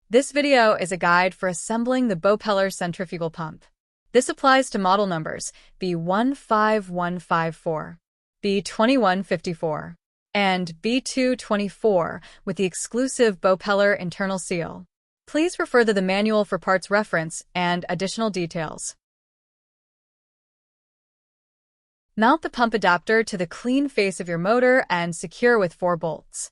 This video is a guide for assembling the Bowpeller centrifugal pump. This applies to model numbers B15154, B2154, and B224 with the exclusive Bowpeller internal seal. Please refer to the manual for parts reference and additional details. Mount the pump adapter to the clean face of your motor and secure with 4 bolts.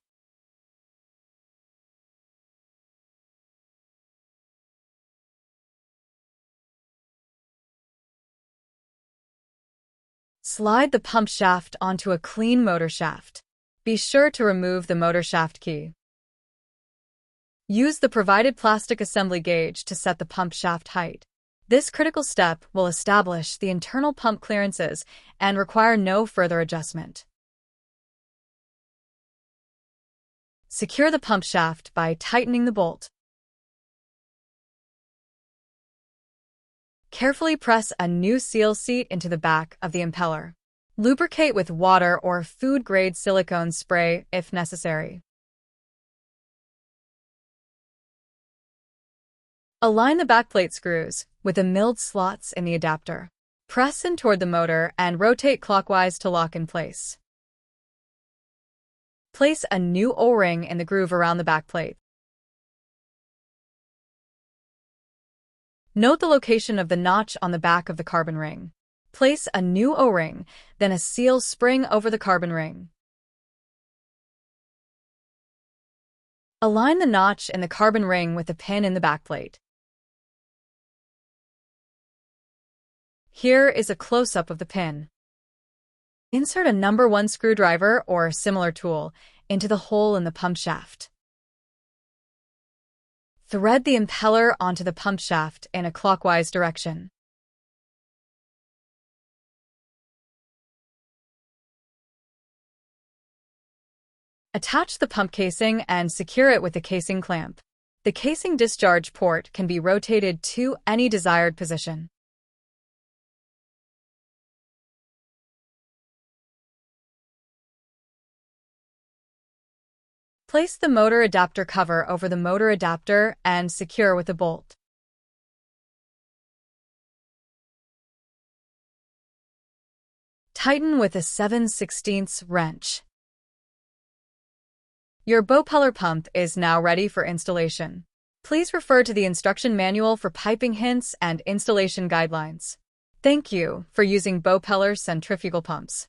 Slide the pump shaft onto a clean motor shaft. Be sure to remove the motor shaft key. Use the provided plastic assembly gauge to set the pump shaft height. This critical step will establish the internal pump clearances and require no further adjustment. Secure the pump shaft by tightening the bolt. Carefully press a new seal seat into the back of the impeller. Lubricate with water or food-grade silicone spray if necessary. Align the backplate screws with the milled slots in the adapter. Press in toward the motor and rotate clockwise to lock in place. Place a new O-ring in the groove around the backplate. Note the location of the notch on the back of the carbon ring. Place a new O-ring, then a seal spring over the carbon ring. Align the notch in the carbon ring with the pin in the backplate. Here is a close-up of the pin. Insert a number 1 screwdriver or similar tool into the hole in the pump shaft. Thread the impeller onto the pump shaft in a clockwise direction. Attach the pump casing and secure it with the casing clamp. The casing discharge port can be rotated to any desired position. Place the motor adapter cover over the motor adapter and secure with a bolt. Tighten with a 7/16 wrench. Your Bowpeller pump is now ready for installation. Please refer to the instruction manual for piping hints and installation guidelines. Thank you for using Bowpeller centrifugal pumps.